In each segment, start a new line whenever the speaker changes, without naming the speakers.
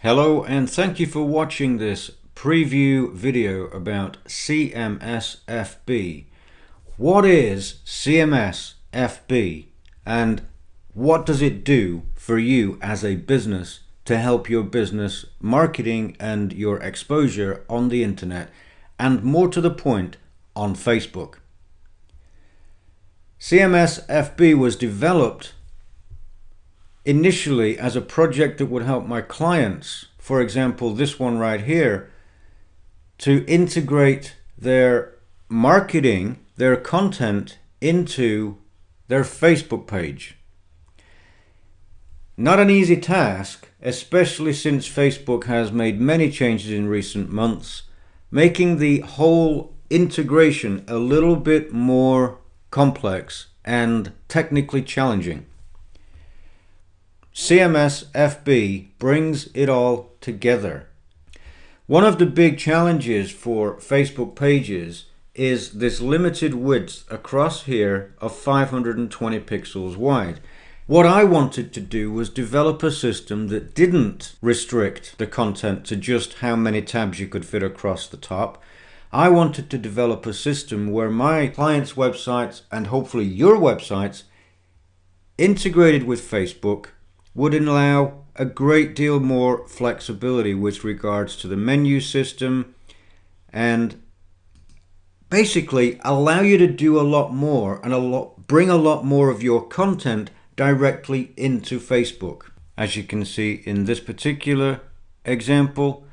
Hello and thank you for watching this preview video about CMSfb. What is CMSfb and what does it do for you as a business to help your business marketing and your exposure on the internet, and more to the point, on Facebook? CMSfb was developed initially as a project that would help my clients, for example this one right here, to integrate their marketing, their content into their Facebook page. Not an easy task, especially since Facebook has made many changes in recent months, making the whole integration a little bit more complex and technically challenging. CMSfb brings it all together. One of the big challenges for Facebook pages is this limited width across here of 520 pixels wide. What I wanted to do was develop a system that didn't restrict the content to just how many tabs you could fit across the top. I wanted to develop a system where my clients' websites, and hopefully your websites, integrated with Facebook, would allow a great deal more flexibility with regards to the menu system, and basically allow you to do a lot more and bring a lot more of your content directly into Facebook. As you can see in this particular example,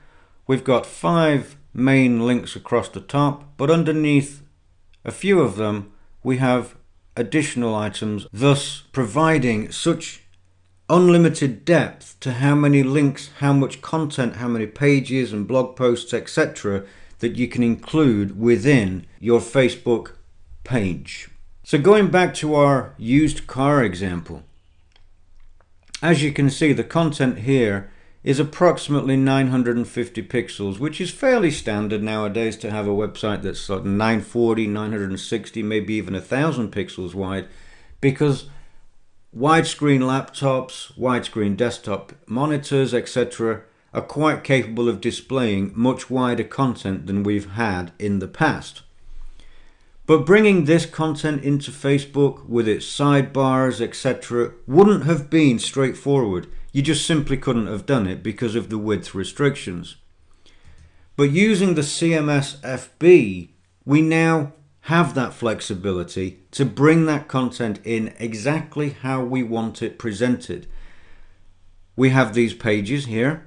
we've got 5 main links across the top, but underneath a few of them we have additional items, thus providing such unlimited depth to how many links, how much content, how many pages and blog posts, etc. that you can include within your Facebook page. So going back to our used car example, as you can see, the content here is approximately 950 pixels, which is fairly standard nowadays to have a website that's sort of 940, 960, maybe even 1000 pixels wide, because widescreen laptops, widescreen desktop monitors, etc. are quite capable of displaying much wider content than we've had in the past. But bringing this content into Facebook with its sidebars, etc. wouldn't have been straightforward. You just simply couldn't have done it because of the width restrictions. But using the CMSfb, we now have that flexibility to bring that content in exactly how we want it presented. We have these pages here,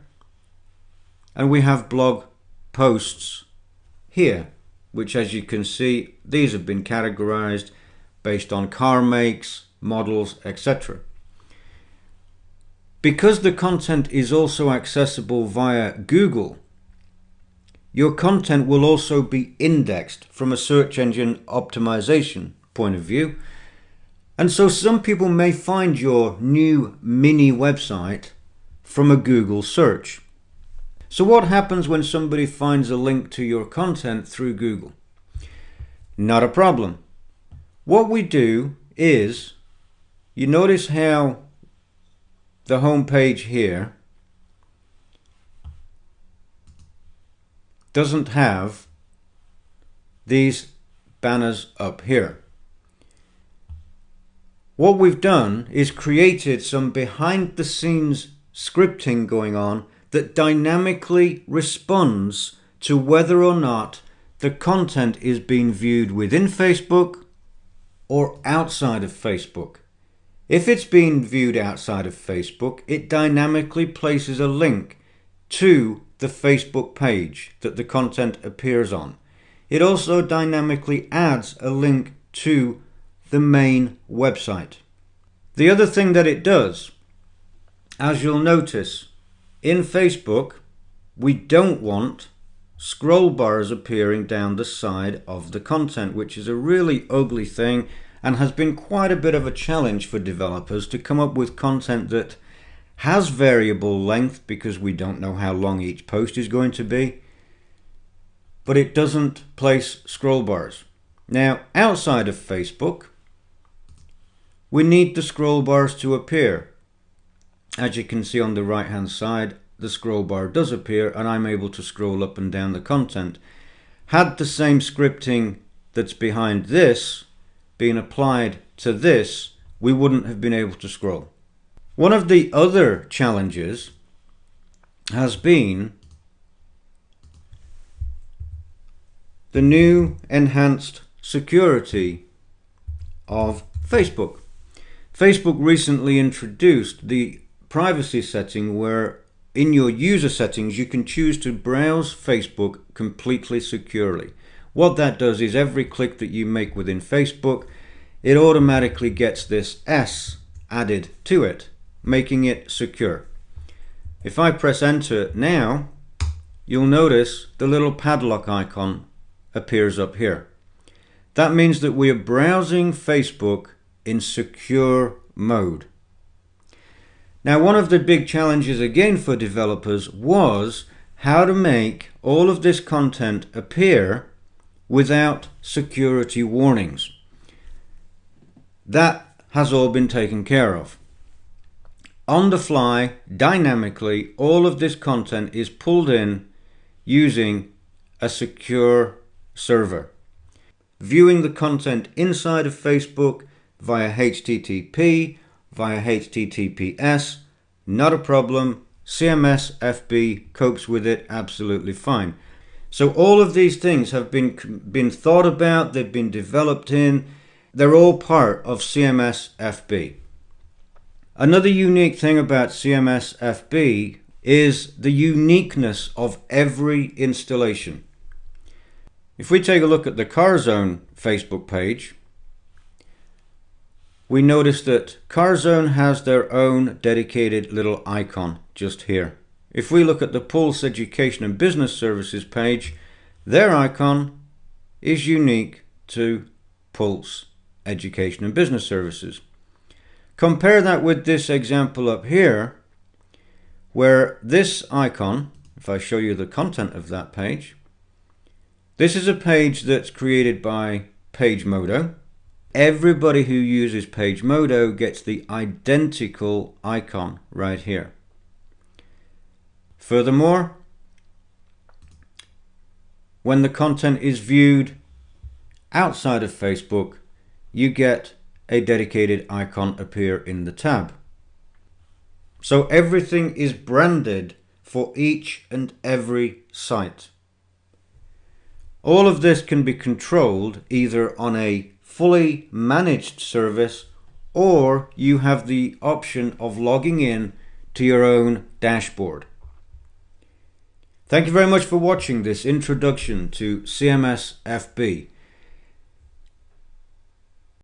and we have blog posts here, which, as you can see, these have been categorized based on car makes, models, etc. Because the content is also accessible via Google, your content will also be indexed from a search engine optimization point of view. And so some people may find your new mini website from a Google search. So what happens when somebody finds a link to your content through Google? Not a problem. What we do is, you notice how the home page here doesn't have these banners up here. What we've done is created some behind the scenes scripting going on that dynamically responds to whether or not the content is being viewed within Facebook or outside of Facebook. If it's being viewed outside of Facebook, it dynamically places a link to the Facebook page that the content appears on. It also dynamically adds a link to the main website. The other thing that it does, as you'll notice, in Facebook we don't want scroll bars appearing down the side of the content, which is a really ugly thing and has been quite a bit of a challenge for developers to come up with content that has variable length, because we don't know how long each post is going to be, but it doesn't place scroll bars. Now, outside of Facebook, we need the scroll bars to appear. As you can see on the right hand side, the scroll bar does appear and I'm able to scroll up and down the content. Had the same scripting that's behind this been applied to this, we wouldn't have been able to scroll. One of the other challenges has been the new enhanced security of Facebook. Facebook recently introduced the privacy setting where in your user settings you can choose to browse Facebook completely securely. What that does is every click that you make within Facebook, it automatically gets this S added to it, making it secure. If I press enter now, you'll notice the little padlock icon appears up here. That means that we are browsing Facebook in secure mode. Now, one of the big challenges again for developers was how to make all of this content appear without security warnings. That has all been taken care of. On the fly, dynamically, all of this content is pulled in using a secure server. Viewing the content inside of Facebook via HTTP, via HTTPS, not a problem. CMSfb copes with it absolutely fine. So all of these things have been thought about, they've been developed in, they're all part of CMSfb. Another unique thing about CMSfb is the uniqueness of every installation. If we take a look at the CarZone Facebook page, we notice that CarZone has their own dedicated little icon just here. If we look at the Pulse Education and Business Services page, their icon is unique to Pulse Education and Business Services. Compare that with this example up here, where this icon, if I show you the content of that page, this is a page that's created by PageModo. Everybody who uses PageModo gets the identical icon right here. Furthermore, when the content is viewed outside of Facebook, you get a dedicated icon appear in the tab. So everything is branded for each and every site. All of this can be controlled either on a fully managed service, or you have the option of logging in to your own dashboard. Thank you very much for watching this introduction to CMSfb.